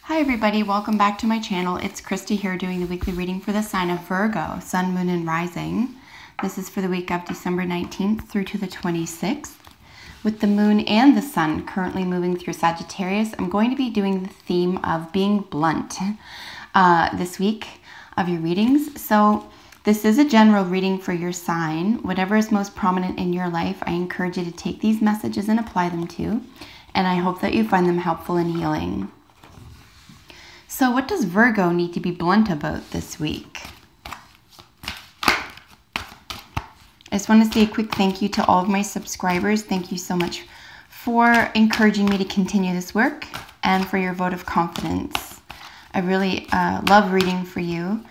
Hi everybody, welcome back to my channel. It's Christy here doing the weekly reading for the sign of Virgo, Sun, Moon, and Rising. This is for the week of December 19th through to the 26th. With the Moon and the Sun currently moving through Sagittarius, I'm going to be doing the theme of being blunt this week of your readings. So this is a general reading for your sign. Whatever is most prominent in your life, I encourage you to take these messages and apply them to. And I hope that you find them helpful and healing. So what does Virgo need to be blunt about this week? I just want to say a quick thank you to all of my subscribers. Thank you so much for encouraging me to continue this work and for your vote of confidence. I really love reading for you.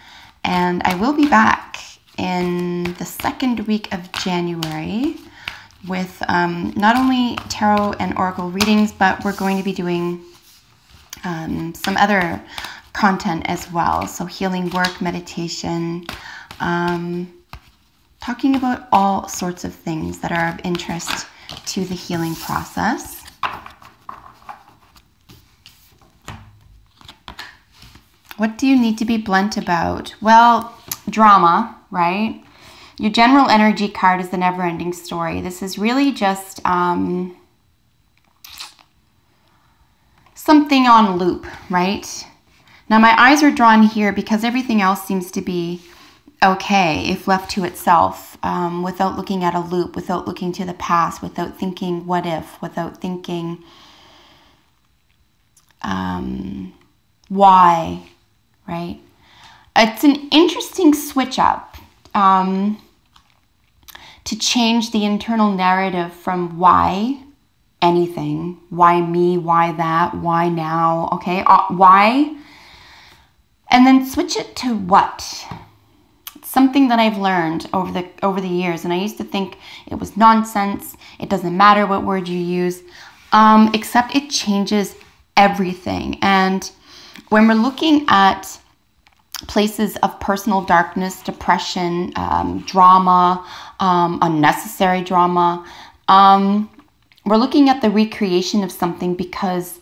And I will be back in the second week of January with not only tarot and oracle readings, but we're going to be doing some other content as well. So healing work, meditation, talking about all sorts of things that are of interest to the healing process. What do you need to be blunt about? Well, drama, right? Your general energy card is the never-ending story. This is really just something on loop, right? Now my eyes are drawn here because everything else seems to be okay if left to itself, without looking at a loop, without looking to the past, without thinking what if, without thinking why, right? It's an interesting switch up to change the internal narrative from why anything, why me, why that, why now, okay, why, and then switch it to what. It's something that I've learned over the years, and I used to think it was nonsense. It doesn't matter what word you use, except it changes everything. And when we're looking at places of personal darkness, depression, drama, unnecessary drama, we're looking at the recreation of something because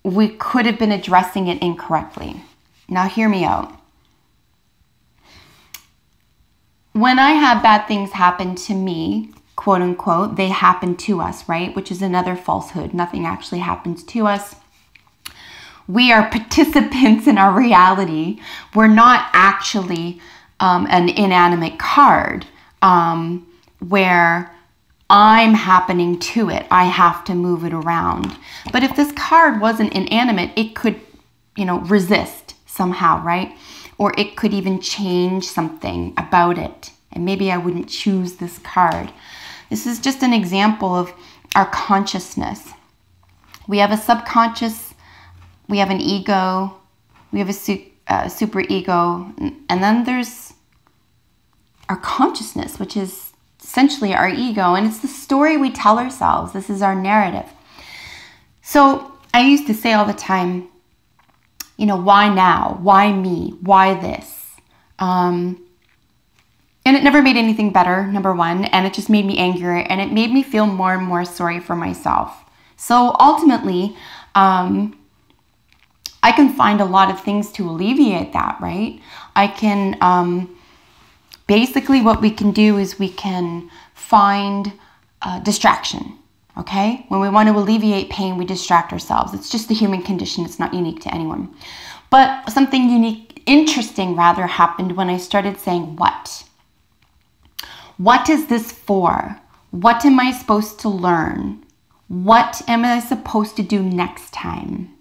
we could have been addressing it incorrectly. Now hear me out. When I have bad things happen to me, quote unquote, they happen to us, right? Which is another falsehood. Nothing actually happens to us. We are participants in our reality. We're not actually an inanimate card where I'm happening to it. I have to move it around. But if this card wasn't inanimate, it could, resist somehow, right? Or it could even change something about it. And maybe I wouldn't choose this card. This is just an example of our consciousness. We have a subconscious, we have an ego, we have a super ego, and then there's our consciousness, which is essentially our ego, and it's the story we tell ourselves. This is our narrative. So I used to say all the time, why now? Why me? Why this? And it never made anything better, number one, and it just made me angrier, and it made me feel more and more sorry for myself. So ultimately, I can find a lot of things to alleviate that, right? I can basically, what we can do is we can find distraction, okay? When we want to alleviate pain, we distract ourselves. It's just the human condition. It's not unique to anyone. But something interesting rather, happened when I started saying what. What is this for? What am I supposed to learn? What am I supposed to do next time?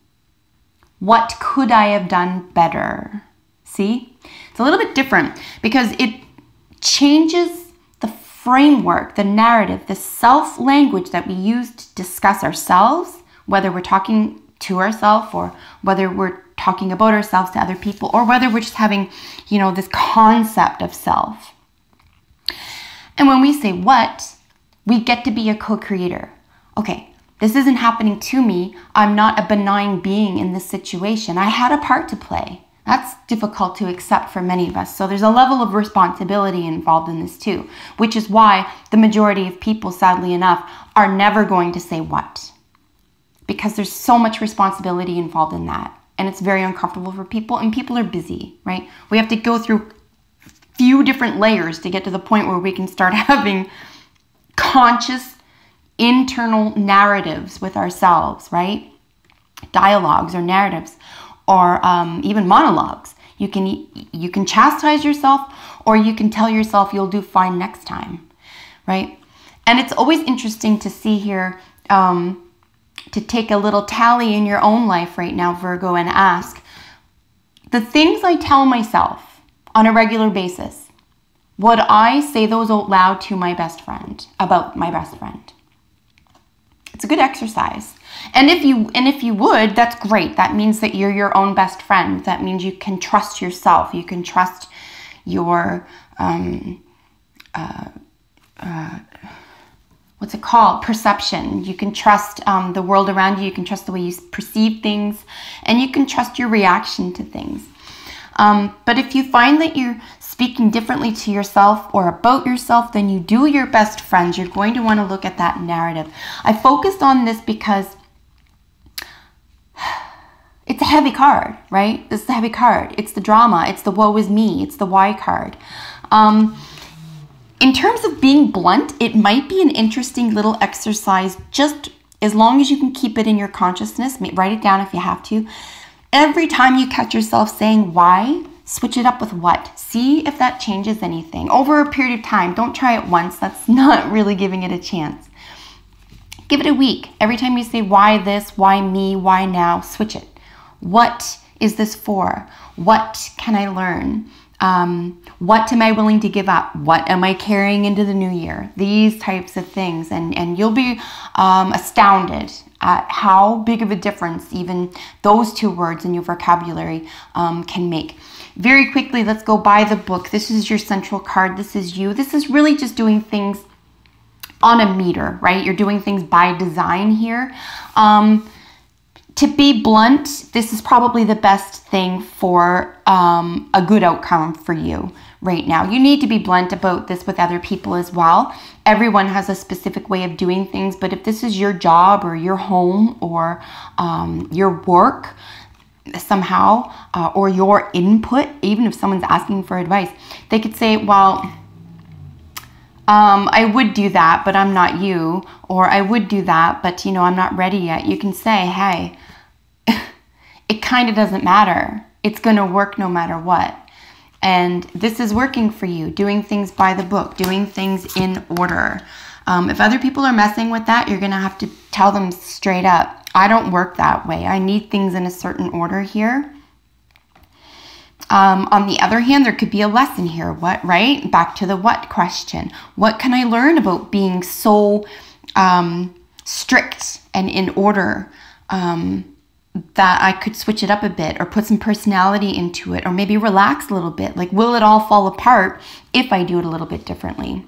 What could I have done better? See? It's a little bit different because it changes the framework, the narrative, the self-language that we use to discuss ourselves, whether we're talking to ourselves or whether we're talking about ourselves to other people, or whether we're just having, this concept of self. And when we say what, we get to be a co-creator. Okay, this isn't happening to me. I'm not a benign being in this situation. I had a part to play. That's difficult to accept for many of us. So there's a level of responsibility involved in this too, which is why the majority of people, sadly enough, are never going to say what. because there's so much responsibility involved in that. And it's very uncomfortable for people, and people are busy, right? We have to go through few different layers to get to the point where we can start having conscious internal narratives with ourselves, right? Dialogues or narratives, or even monologues. You can chastise yourself, or you can tell yourself you'll do fine next time, right? And it's always interesting to see here, to take a little tally in your own life right now, Virgo, and ask, the things I tell myself on a regular basis, would I say those out loud to my best friend, about my best friend? It's a good exercise. And if you would, that's great. That means that you're your own best friend. That means you can trust yourself. You can trust your, what's it called? Perception. You can trust the world around you. You can trust the way you perceive things. And you can trust your reaction to things. But if you find that you're speaking differently to yourself or about yourself than you do your best friends, you're going to want to look at that narrative. I focused on this because it's a heavy card, right? This is a heavy card. It's the drama. It's the woe is me. It's the why card. In terms of being blunt, it might be an interesting little exercise, just as long as you can keep it in your consciousness. Write it down if you have to. Every time you catch yourself saying why, switch it up with what. See if that changes anything. Over a period of time, don't try it once. That's not really giving it a chance. Give it a week. Every time you say why this, why me, why now, switch it. What is this for? What can I learn? What am I willing to give up? What am I carrying into the new year? These types of things. And you'll be astounded at how big of a difference even those two words in your vocabulary can make. Very quickly, let's go by the book. This is your central card. This is you. This is really just doing things on a meter, right? You're doing things by design here. To be blunt, this is probably the best thing for a good outcome for you right now. You need to be blunt about this with other people as well. Everyone has a specific way of doing things, but if this is your job or your home or your work somehow, or your input, even if someone's asking for advice, they could say, well, I would do that, but I'm not you. Or I would do that, but you know, I'm not ready yet. You can say, hey, it kind of doesn't matter. It's going to work no matter what. And this is working for you, doing things by the book, doing things in order. If other people are messing with that, you're going to have to tell them straight up, I don't work that way. I need things in a certain order here. On the other hand, there could be a lesson here. What, right? Back to the what question. What can I learn about being so strict and in order that I could switch it up a bit or put some personality into it, or maybe relax a little bit? Like, will it all fall apart if I do it a little bit differently?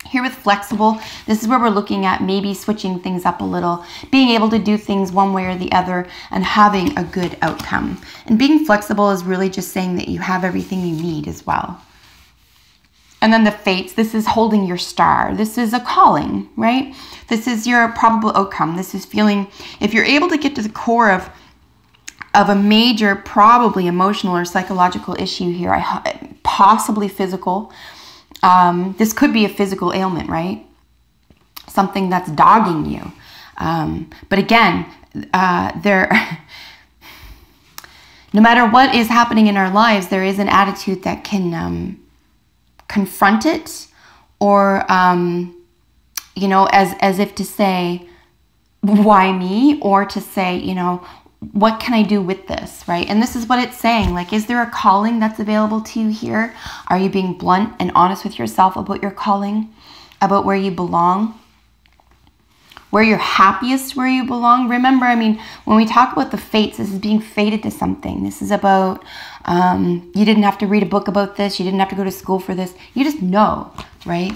Here with flexible, this is where we're looking at maybe switching things up a little, being able to do things one way or the other and having a good outcome. And being flexible is really just saying that you have everything you need as well. And then the fates, this is holding your star. This is a calling, right? This is your probable outcome. This is feeling, if you're able to get to the core of a major, probably emotional or psychological issue here, possibly physical. This could be a physical ailment, right? Something that's dogging you. But again, no matter what is happening in our lives, there is an attitude that can confront it, or you know, as if to say, why me? Or to say, you know, what can I do with this, right? And this is what it's saying. Like, is there a calling that's available to you here? Are you being blunt and honest with yourself about your calling, about where you belong, where you're happiest, where you belong? Remember, I mean, when we talk about the fates, this is being fated to something. This is about, you didn't have to read a book about this. You didn't have to go to school for this. You just know, right?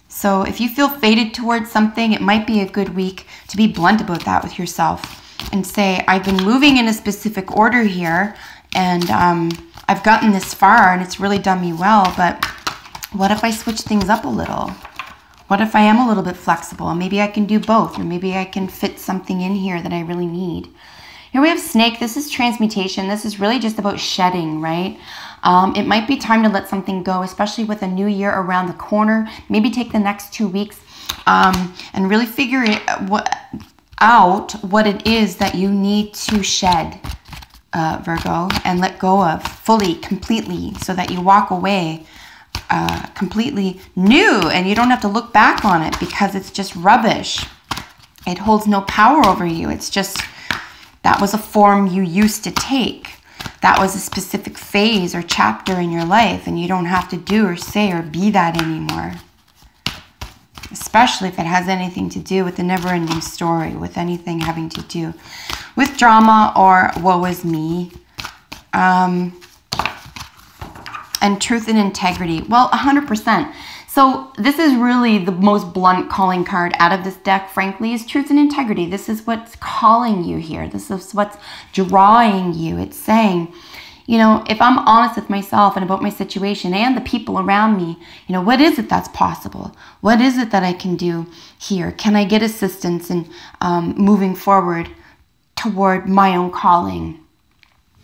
So if you feel fated towards something, it might be a good week to be blunt about that with yourself and say, I've been moving in a specific order here, and I've gotten this far and it's really done me well, but what if I switch things up a little? What if I am a little bit flexible? Maybe I can do both, or maybe I can fit something in here that I really need. Here we have snake. This is transmutation. This is really just about shedding, right? It might be time to let something go, especially with a new year around the corner. Maybe take the next 2 weeks and really figure out what it is that you need to shed, Virgo, and let go of fully, completely, so that you walk away completely new and you don't have to look back on it because it's just rubbish. It holds no power over you. It's just, that was a form you used to take. That was a specific phase or chapter in your life, and you don't have to do or say or be that anymore. Especially if it has anything to do with the never-ending story, with anything having to do with drama or woe is me. And truth and integrity. Well, 100%. So this is really the most blunt calling card out of this deck, frankly, is truth and integrity. This is what's calling you here. This is what's drawing you. It's saying, you know, if I'm honest with myself and about my situation and the people around me, you know, what is it that's possible? What is it that I can do here? Can I get assistance in moving forward toward my own calling?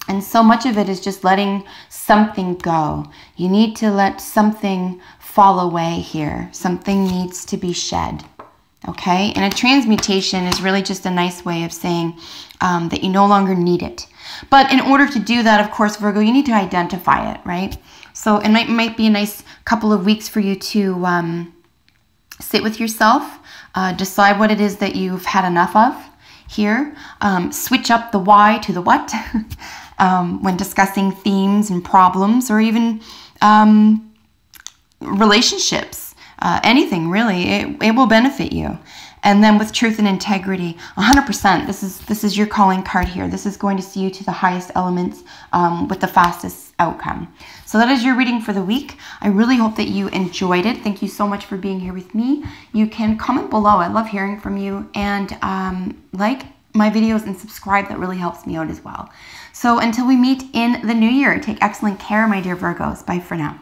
And so much of it is just letting something go. You need to let something fall away here. Something needs to be shed, okay? And a transmutation is really just a nice way of saying that you no longer need it. But in order to do that, of course, Virgo, you need to identify it, right? So it might be a nice couple of weeks for you to sit with yourself, decide what it is that you've had enough of here, switch up the why to the what when discussing themes and problems, or even relationships, anything really. It will benefit you. And then with truth and integrity, 100%, this is your calling card here. This is going to see you to the highest elements with the fastest outcome. So that is your reading for the week. I really hope that you enjoyed it. Thank you so much for being here with me. You can comment below. I love hearing from you. And like my videos and subscribe. That really helps me out as well. So until we meet in the new year, take excellent care, my dear Virgos. Bye for now.